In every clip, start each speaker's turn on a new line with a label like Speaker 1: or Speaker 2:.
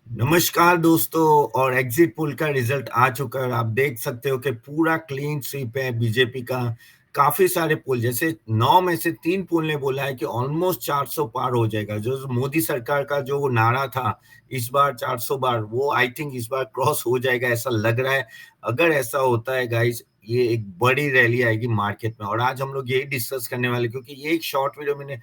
Speaker 1: नमस्कार दोस्तों। और एग्जिट पोल का रिजल्ट आ चुका है और आप देख सकते हो कि पूरा क्लीन स्वीप है बीजेपी का। काफी सारे पोल, जैसे 9 में से 3 पोल ने बोला है कि ऑलमोस्ट 400 पार हो जाएगा। जो मोदी सरकार का जो वो नारा था इस बार 400 बार, वो आई थिंक इस बार क्रॉस हो जाएगा ऐसा लग रहा है। अगर ऐसा होता है गाइस, ये एक बड़ी रैली आएगी मार्केट में। और आज हम लोग यही डिस्कस करने वाले, क्योंकि ये एक शॉर्ट वीडियो मैंने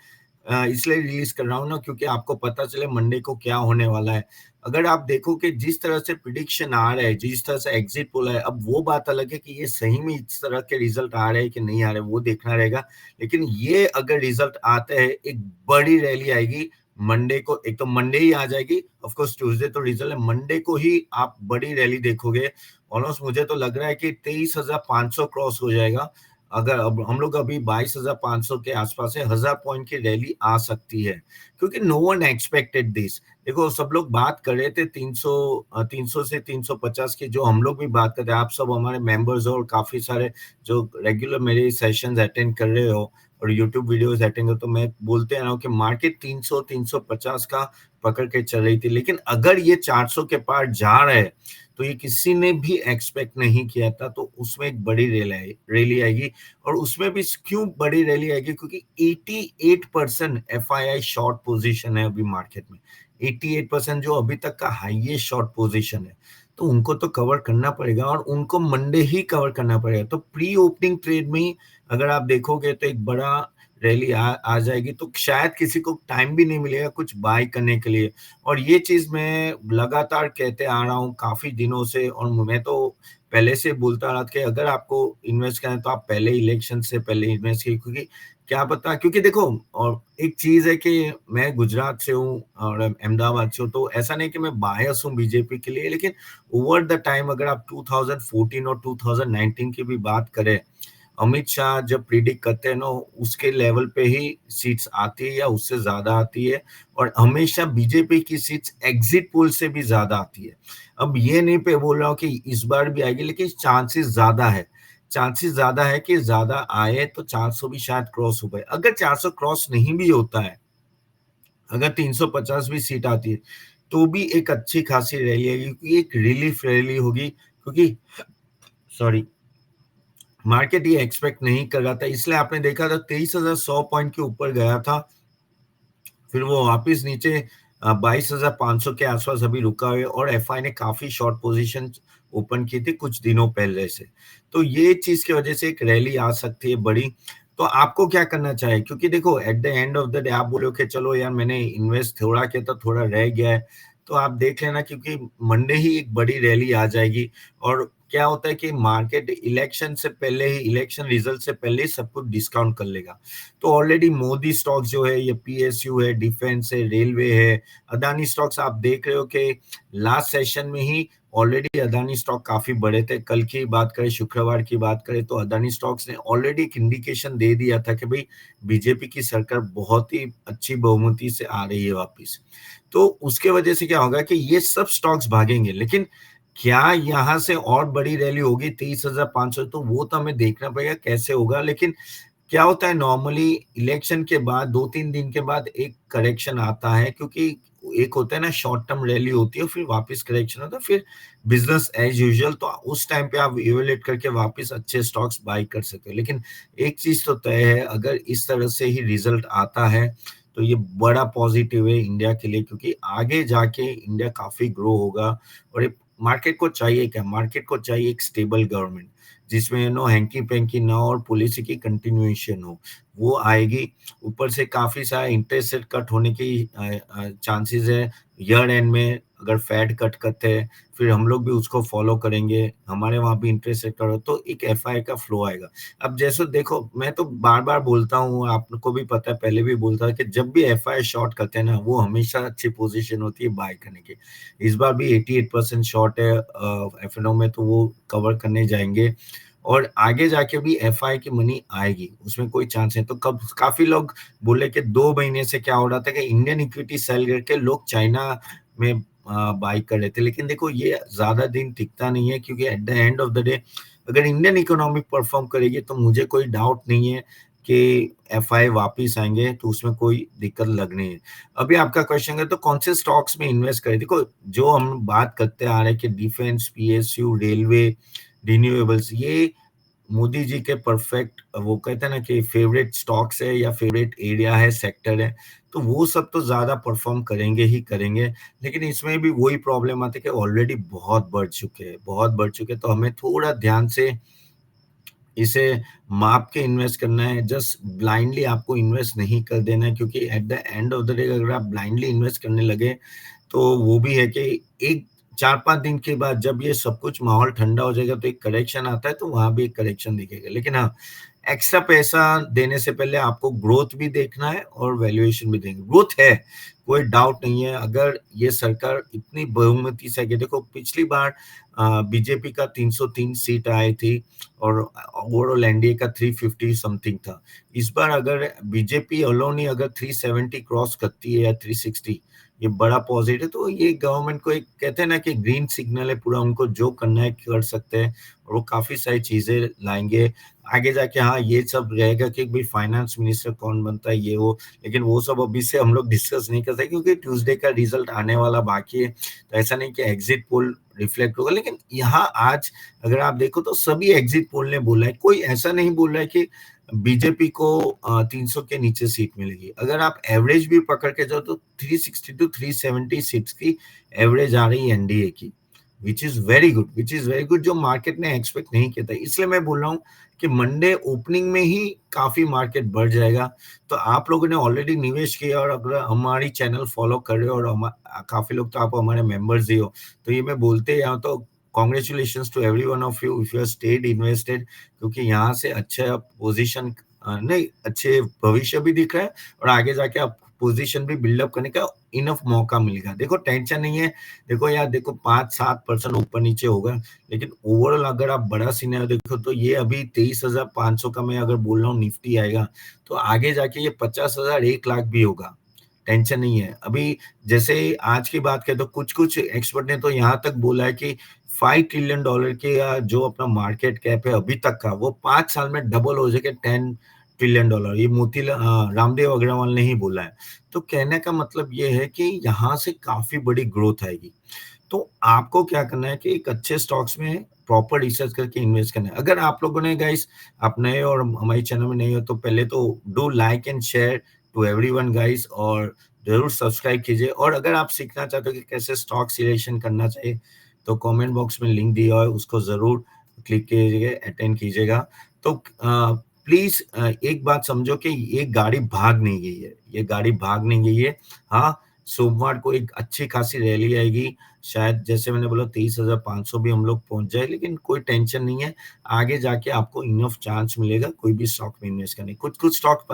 Speaker 1: इसलिए रिलीज कर रहा हूँ ना, क्योंकि आपको पता चले मंडे को क्या होने वाला है। अगर आप देखो कि जिस तरह से प्रिडिक्शन आ रहा है, जिस तरह से एग्जिट पोल है, अब वो बात अलग है कि ये सही में इस तरह के रिजल्ट आ रहे हैं कि नहीं आ रहे, वो देखना रहेगा। लेकिन ये अगर रिजल्ट आते हैं, एक बड़ी रैली आएगी मंडे को। एक तो मंडे ही आ जाएगी, ऑफ कोर्स ट्यूसडे तो रिजल्ट है, मंडे को ही आप बड़ी रैली देखोगे। ऑलमोस्ट मुझे तो लग रहा है कि 23,500 क्रॉस हो जाएगा। अगर अब हम लोग अभी 22,500 के आसपास है, 1000 पॉइंट की रैली आ सकती है, क्योंकि नो वन एक्सपेक्टेड दिस। देखो, सब लोग बात कर रहे थे 300 से 350 की, जो हम लोग भी बात कर रहे हैं। आप सब हमारे मेंबर्स और काफी सारे जो रेगुलर मेरे सेशंस अटेंड कर रहे हो और यूट्यूब वीडियोस अटेंड कर, तो मैं बोलते आ रहा हूँ कि मार्केट 300 350 का पकड़ के चल रही थी। लेकिन अगर ये 400 के पार जा रहे हैं, तो ये किसी ने भी एक्सपेक्ट नहीं किया था। तो उसमें एक बड़ी रैली आएगी। और उसमें भी क्यों बड़ी रैली आएगी, क्योंकि 88% एफआईआई शॉर्ट पोजीशन है अभी मार्केट में। 88% जो अभी तक का हाईएस्ट शॉर्ट पोजीशन है, तो उनको तो कवर करना पड़ेगा और उनको मंडे ही कवर करना पड़ेगा। तो प्री ओपनिंग ट्रेड में ही अगर आप देखोगे तो एक बड़ा रैली आ जाएगी, तो शायद किसी को टाइम भी नहीं मिलेगा कुछ बाय करने के लिए। और ये चीज मैं लगातार कहते आ रहा हूँ काफी दिनों से, और मैं तो पहले से बोलता रहा कि अगर आपको इन्वेस्ट करना है तो आप पहले इलेक्शन से पहले इन्वेस्ट कीजिए, क्योंकि क्या पता। क्योंकि देखो, और एक चीज है कि मैं गुजरात से हूँ और अहमदाबाद से हूँ, तो ऐसा नहीं कि मैं बायस हूँ बीजेपी के लिए। लेकिन ओवर द टाइम अगर आप 2014 और 2019 की भी बात करें, अमित शाह जब प्रिडिक्ट करते हैं ना, उसके लेवल पे ही सीट्स आती है या उससे ज्यादा आती है। और हमेशा बीजेपी की सीट्स एग्जिट पोल से भी ज्यादा आती है। अब ये नहीं पे बोल रहा हूँ कि इस बार भी आएगी, लेकिन चांसेस ज्यादा है कि ज्यादा आए, तो 400 भी शायद क्रॉस हो पाए। अगर 400 क्रॉस नहीं भी होता है, अगर 350 भी सीट आती है, तो भी एक अच्छी खासी रैली है, क्योंकि एक रिलीफ रैली होगी। क्योंकि सॉरी, मार्केट ये एक्सपेक्ट नहीं कर रहा था, इसलिए आपने देखा था 23,100 पॉइंट के ऊपर गया था, फिर वो वापस नीचे 22,500 के आसपास अभी रुका है। और एफआई ने काफी शॉर्ट पोजीशन ओपन की थी कुछ दिनों पहले से। तो ये चीज की वजह से एक रैली आ सकती है बड़ी। तो आपको क्या करना चाहिए, क्योंकि देखो at the end of the day आप बोलो कि चलो यार मैंने इन्वेस्ट थोड़ा किया था, थोड़ा रह गया है, तो आप देख लेना, क्योंकि मंडे ही एक बड़ी रैली आ जाएगी। और क्या होता है कि मार्केट इलेक्शन से पहले ही, इलेक्शन रिजल्ट से पहले ही सब कुछ डिस्काउंट कर लेगा। तो ऑलरेडी मोदी स्टॉक्स जो है, ये पीएसयू है, डिफेंस है, रेलवे है, अदानी स्टॉक्स आप देख रहे हो कि लास्ट सेशन में ही ऑलरेडी अदानी स्टॉक काफी बढ़े थे। कल की बात करें, शुक्रवार की बात करें, तो अदानी स्टॉक्स ने ऑलरेडी एक इंडिकेशन दे दिया था कि भाई बीजेपी की सरकार बहुत ही अच्छी बहुमति से आ रही है वापिस। तो उसके वजह से क्या होगा कि ये सब स्टॉक्स भागेंगे। लेकिन क्या यहाँ से और बड़ी रैली होगी 23,500, तो वो तो हमें देखना पड़ेगा कैसे होगा। लेकिन क्या होता है, नॉर्मली इलेक्शन के बाद 2-3 दिन के बाद एक करेक्शन आता है, क्योंकि एक होता है ना शॉर्ट टर्म रैली होती है, फिर वापस करेक्शन होता है, फिर बिजनेस एज यूजुअल। तो उस टाइम पे आप इवेल्युएट करके वापस अच्छे स्टॉक्स बाय कर सकते हो। लेकिन एक चीज तो तय है, अगर इस तरह से ही रिजल्ट आता है, तो ये बड़ा पॉजिटिव है इंडिया के लिए, क्योंकि आगे जाके इंडिया काफी ग्रो होगा। और मार्केट को चाहिए क्या, मार्केट को चाहिए एक स्टेबल गवर्नमेंट, जिसमें नो हैंकी पैंकी ना और पॉलिसी की कंटिन्यूएशन हो, वो आएगी। ऊपर से काफी सारा इंटरेस्ट रेट कट होने की चांसेस है ईयर एंड में। अगर फेड कट करते हैं, फिर हम लोग भी उसको फॉलो करेंगे, हमारे वहां भी इंटरेस्ट रेट कट, तो एक एफआई का फ्लो आएगा। अब जैसे देखो, मैं तो बार बार बोलता हूँ, आपको भी पता है, पहले भी बोलता है कि जब भी एफआई शॉर्ट करते हैं ना, वो हमेशा अच्छी पोजीशन होती है बाय करने की। इस बार भी 88% शॉर्ट है एफएनओ में, तो वो कवर करने जाएंगे। और आगे जाके भी एफआई की मनी आएगी, उसमें कोई चांस है। तो कब काफी लोग बोले कि 2 महीने से क्या हो रहा था कि इंडियन इक्विटी सेल करके लोग चाइना में बाई कर रहे थे। लेकिन देखो, ये ज्यादा दिन टिकता नहीं है, क्योंकि at the end of the day अगर इंडियन इकोनॉमी परफॉर्म करेगी, तो मुझे कोई डाउट नहीं है कि एफआई वापिस आएंगे, तो उसमें कोई दिक्कत लग नहीं है। अभी आपका क्वेश्चन है तो कौन से स्टॉक्स में इन्वेस्ट करें? देखो, जो हम बात करते आ रहे हैं कि डिफेंस, पीएसयू, रेलवे, रिन्यूएबल्स, ये मोदी जी के परफेक्ट, वो कहते हैं ना कि फेवरेट स्टॉक्स है या फेवरेट एरिया है, सेक्टर है, तो वो सब तो ज्यादा परफॉर्म करेंगे ही करेंगे। लेकिन इसमें भी वही प्रॉब्लम आती है कि ऑलरेडी बहुत बढ़ चुके हैं, बहुत बढ़ चुके हैं, तो हमें थोड़ा ध्यान से इसे माप के इन्वेस्ट करना है। जस्ट ब्लाइंडली आपको इन्वेस्ट नहीं कर देना है, क्योंकि at the end of the day अगर आप ब्लाइंडली इन्वेस्ट करने लगे, तो वो भी है कि एक 4-5 दिन के बाद जब ये सब कुछ माहौल ठंडा हो जाएगा, तो एक करेक्शन आता है, तो वहां भी एक करेक्शन दिखेगा। लेकिन हाँ, एक्स्ट्रा पैसा देने से पहले आपको ग्रोथ भी देखना है और वैल्यूएशन भी देखना है। ग्रोथ है, कोई डाउट नहीं है। अगर ये सरकार इतनी बहुमति से, कि देखो पिछली बार बीजेपी का 303 सीट आई थी और ओवरऑल एनडीए का 350 समथिंग था। इस बार अगर बीजेपी अलोन ही अगर 370 क्रॉस करती है या 360, ये बड़ा पॉजिटिव, तो ये गवर्नमेंट को एक, कहते हैं ना कि ग्रीन सिग्नल है पूरा, उनको जो करना है कर सकते हैं, और वो काफी सारी चीजें लाएंगे आगे जाके। हाँ, ये सब रहेगा कि भाई फाइनेंस मिनिस्टर कौन बनता है, ये वो, लेकिन वो सब अभी से हम लोग डिस्कस नहीं कर सकते, क्योंकि ट्यूसडे का रिजल्ट आने वाला बाकी है। तो ऐसा नहीं कि एग्जिट पोल रिफ्लेक्ट होगा, लेकिन यहाँ आज अगर आप देखो तो सभी एग्जिट पोल ने बोला है, कोई ऐसा नहीं बोल रहा है कि बीजेपी को 300 के नीचे सीट मिलेगी। अगर आप एवरेज भी पकड़ के जाओ तो 360 टू 370 सीट्स की एवरेज आ रही है एनडीए की, which is very good, which is very good, जो मार्केट ने एक्सपेक्ट नहीं किया था। इसलिए मैं बोल रहा हूँ कि मंडे ओपनिंग में ही काफी मार्केट बढ़ जाएगा। तो आप लोगों ने ऑलरेडी निवेश किया, और अगर हमारी चैनल फॉलो कर रहे हो, और काफी लोग तो आप हमारे मेंबर्स ही हो, तो ये मैं बोलते यहाँ तो congratulation to every one of you if you stayed invested, क्योंकि यहाँ से अच्छा पोजीशन, नहीं, अच्छे भविष्य भी दिख रहा है, और आगे जाके आप पोजीशन भी बिल्डअप करने का इनफ मौका मिलेगा। देखो, टेंशन नहीं है। देखो यार, देखो 5-7% ऊपर नीचे होगा, लेकिन ओवरऑल अगर आप बड़ा सिनेरियो देखो, तो ये अभी 23,500 का मैं अगर बोल रहा हूँ निफ्टी आएगा, तो आगे जाके ये 50,000, 1 लाख भी होगा। टेंशन नहीं है अभी। जैसे आज की बात करें तो कुछ कुछ एक्सपर्ट ने तो यहाँ तक बोला है कि $5 ट्रिलियन के जो अपना मार्केट कैप है अभी तक का, वो 5 साल में डबल हो जाएगा, $10 ट्रिलियन। ये रामदेव अग्रवाल ने ही बोला है। तो कहने का मतलब ये है कि यहाँ से काफी बड़ी ग्रोथ आएगी। तो आपको क्या करना है कि एक अच्छे स्टॉक्स में प्रॉपर रिसर्च करके इन्वेस्ट करना है। अगर आप लोगों ने, गाइस, आप नए और हमारे चैनल में नहीं हो, तो पहले तो do like and share to everyone guys, और जरूर सब्सक्राइब कीजिए। और अगर आप सीखना चाहते हो कि कैसे स्टॉक सिलेक्शन करना चाहिए, तो कमेंट बॉक्स में लिंक दिया है, उसको जरूर क्लिक कीजिएगा, अटेंड कीजिएगा। तो प्लीज एक बात समझो कि ये गाड़ी भाग नहीं गई है, ये गाड़ी भाग नहीं गई है। हाँ, सोमवार को एक अच्छी खासी रैली आएगी, शायद जैसे मैंने बोला 23,500 भी हम लोग पहुंच जाए, लेकिन कोई टेंशन नहीं है। आगे जाके आपको इनफ चांस मिलेगा कोई भी स्टॉक में इन्वेस्ट करने। कुछ कुछ स्टॉक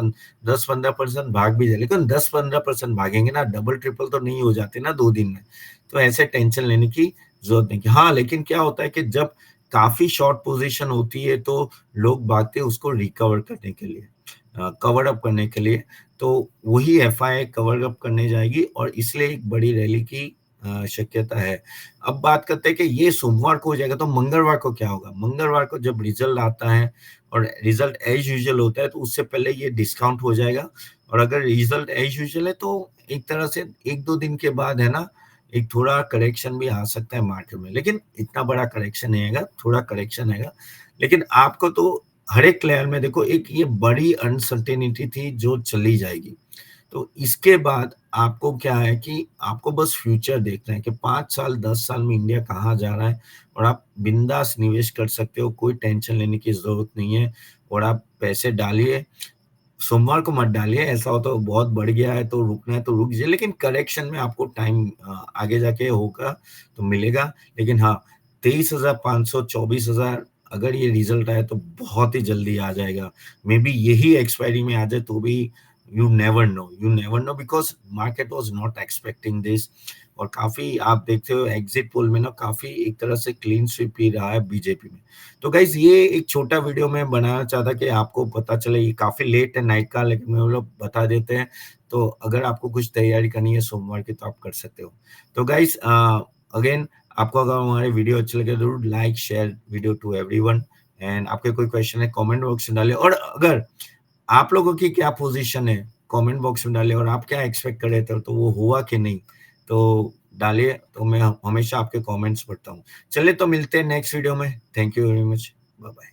Speaker 1: 10-15% भाग भी जाए, लेकिन 10-15% भागेंगे ना, डबल ट्रिपल तो नहीं हो जाते ना 2 दिन में। तो ऐसे टेंशन लेने की जरूरत नहीं। हाँ, लेकिन क्या होता है कि जब काफी शॉर्ट पोजीशन होती है, तो लोग भागते हैं उसको रिकवर करने के लिए, कवर अप करने के लिए। तो वही एफआई कवर अप करने जाएगी, और इसलिए एक बड़ी रैली की शक्यता है। अब बात करते हैं कि ये सोमवार को हो जाएगा, तो मंगलवार को क्या होगा? मंगलवार को जब रिजल्ट आता है, और रिजल्ट एज यूजुअल होता है, तो उससे पहले ये डिस्काउंट हो जाएगा। और अगर रिजल्ट एज यूजुअल है, तो एक तरह से 1-2 दिन के बाद, है ना, एक थोड़ा करेक्शन भी आ सकता है मार्केट में, लेकिन इतना बड़ा करेक्शन नहीं आएगा, थोड़ा करेक्शन आएगा। लेकिन आपको तो हर एक लेयर में देखो, एक ये बड़ी अनसर्टेनिटी थी जो चली जाएगी। तो इसके बाद आपको क्या है कि आपको बस फ्यूचर देखना है कि 5 साल 10 साल में इंडिया कहाँ जा रहा है, और आप बिंदास निवेश कर सकते हो, कोई टेंशन लेने की जरूरत नहीं है। और आप पैसे डालिए, सोमवार को मत डालिए। ऐसा हो तो बहुत बढ़ गया है तो रुकना है तो रुक जाइए, लेकिन करेक्शन में आपको टाइम आगे जाके होगा तो मिलेगा। लेकिन हाँ, 23,500, 24,000 अगर ये रिजल्ट आया तो बहुत ही जल्दी आ जाएगा। मे बी यही एक्सपायरी में आ जाए तो भी, you never know, because market was not expecting this. और काफी आप देखते हो एग्जिट पोल में ना, काफी एक तरह से क्लीन स्वीप ही रहा है बीजेपी में। तो गाइज, ये एक छोटा वीडियो मैं बनाना चाहता कि आपको पता चले। ये काफी लेट है नाइट का, लेकिन हम लोग बता देते हैं। तो अगर आपको कुछ तैयारी करनी है सोमवार की, तो आप कर सकते हो। तो गाइज, अगेन, आपको अगर हमारे वीडियो अच्छे लगे, जरूर like share video to everyone. And आपके कोई क्वेश्चन है, कमेंट बॉक्स में डालिए। और अगर आप लोगों की क्या पोजीशन है कमेंट बॉक्स में डालिए, और आप क्या एक्सपेक्ट कर रहे थे तो वो हुआ कि नहीं, तो डालिए, तो मैं हमेशा आपके कमेंट्स पढ़ता हूँ। चलिए तो मिलते हैं नेक्स्ट वीडियो में। Thank you very much, bye bye.